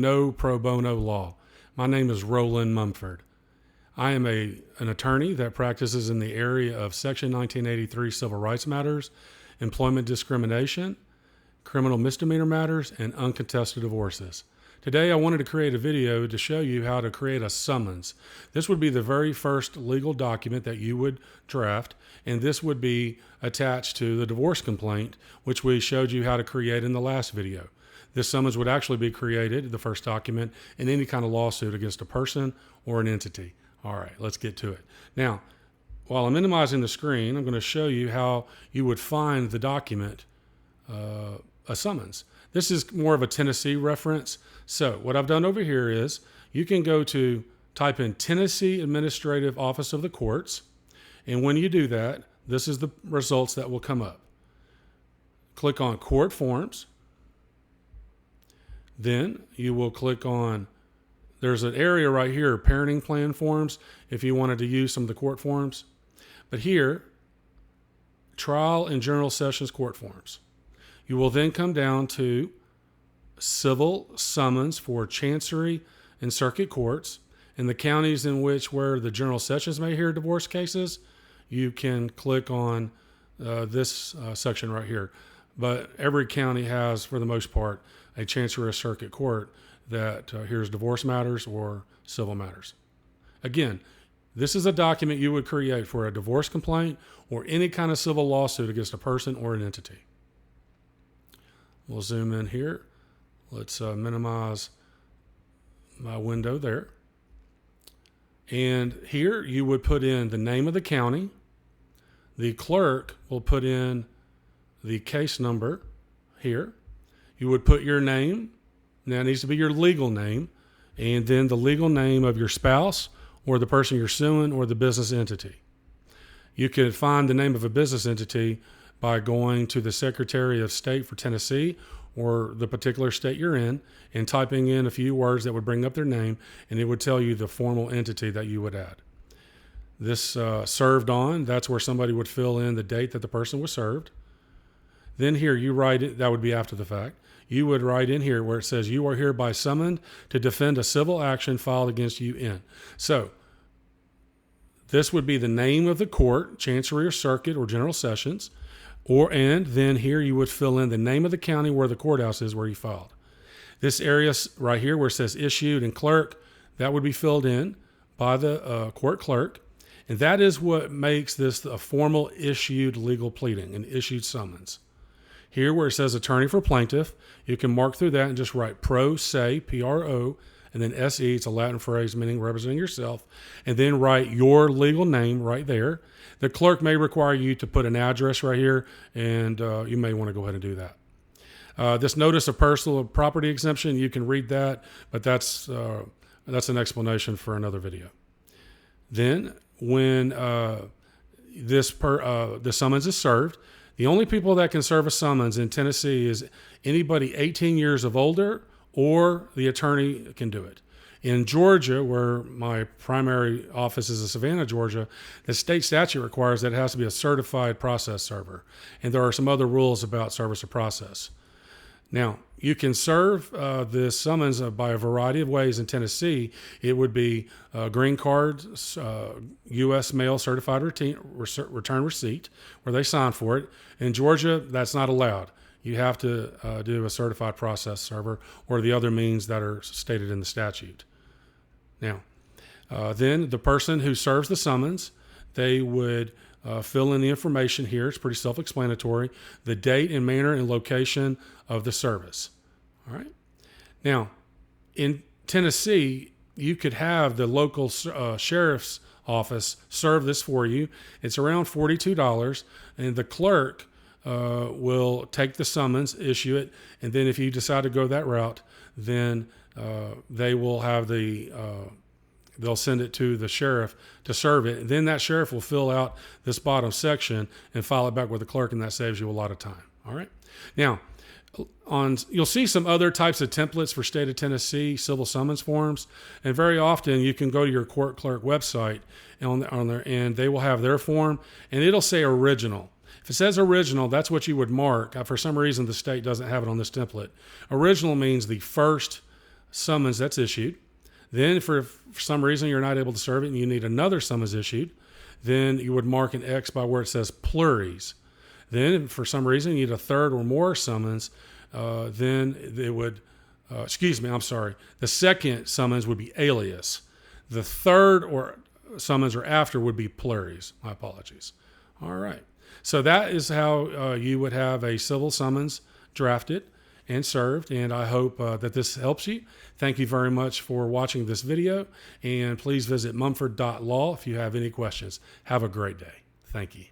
No pro bono law. My name is Roland Mumford. I am an attorney that practices in the area of Section 1983 civil rights matters, employment discrimination, criminal misdemeanor matters, and uncontested divorces. Today I wanted to create a video to show you how to create a summons. This would be the very first legal document that you would draft, and this would be attached to the divorce complaint, which we showed you how to create in the last video. This summons would actually be created, the first document, in any kind of lawsuit against a person or an entity. All right, let's get to it. Now, while I'm minimizing the screen, I'm going to show you how you would find the document, a summons. This is more of a Tennessee reference. So what I've done over here is you can go to type in Tennessee Administrative Office of the Courts. And when you do that, this is the results that will come up. Click on Court Forms. Then you will click on, there's an area right here, Parenting Plan Forms, if you wanted to use some of the court forms. But here, Trial and General Sessions Court Forms. You will then come down to Civil Summons for Chancery and Circuit Courts. In the counties in which where the General Sessions may hear divorce cases, you can click on this section right here. But every county has, for the most part, a Chancery or Circuit Court that hears divorce matters or civil matters. Again, this is a document you would create for a divorce complaint or any kind of civil lawsuit against a person or an entity. We'll zoom in here. Let's minimize my window there. And here you would put in the name of the county. The clerk will put in the case number here. You would put your name. Now it needs to be your legal name, and then the legal name of your spouse or the person you're suing or the business entity. You could find the name of a business entity by going to the Secretary of State for Tennessee or the particular state you're in and typing in a few words that would bring up their name, and it would tell you the formal entity that you would add. This served on, that's where somebody would fill in the date that the person was served. Then here you write it, that would be after the fact. You would write in here where it says you are hereby summoned to defend a civil action filed against you in. So this would be the name of the court, Chancery or Circuit or General Sessions, and then here you would fill in the name of the county where the courthouse is where you filed. This area right here where it says issued and clerk, that would be filled in by the court clerk. And that is what makes this a formal issued legal pleading, an issued summons. Here where it says attorney for plaintiff, you can mark through that and just write pro se, P-R-O, and then S-E, it's a Latin phrase meaning representing yourself, and then write your legal name right there. The clerk may require you to put an address right here, and you may want to go ahead and do that. This notice of personal property exemption, you can read that, but that's an explanation for another video. Then when the summons is served, the only people that can serve a summons in Tennessee is anybody 18 years of older or the attorney can do it. In Georgia, where my primary office is in Savannah, Georgia, the state statute requires that it has to be a certified process server. And there are some other rules about service of process. Now, you can serve this summons by a variety of ways in Tennessee. It would be green card, U.S. mail certified return receipt, where they sign for it. In Georgia, that's not allowed. You have to do a certified process server or the other means that are stated in the statute. Now, then the person who serves the summons, they would fill in the information here. It's pretty self-explanatory. The date and manner and location of the service. All right. Now, in Tennessee, you could have the local sheriff's office serve this for you. It's around $42, and the clerk will take the summons, issue it, and then if you decide to go that route, then they will have they'll send it to the sheriff to serve it. And then that sheriff will fill out this bottom section and file it back with the clerk, and that saves you a lot of time. All right. Now, you'll see some other types of templates for state of Tennessee civil summons forms, and very often you can go to your court clerk website and they will have their form, and it'll say original. If it says original, that's what you would mark. For some reason, the state doesn't have it on this template. Original means the first summons that's issued. Then for some reason you're not able to serve it and you need another summons issued, then you would mark an X by where it says pluries. Then for some reason you need a third or more summons, then it would, the second summons would be alias. The third or summons or after would be pluries. My apologies. All right. So that is how you would have a civil summons drafted and served, and I hope that this helps you. Thank you very much for watching this video, and please visit mumford.law if you have any questions. Have a great day. Thank you.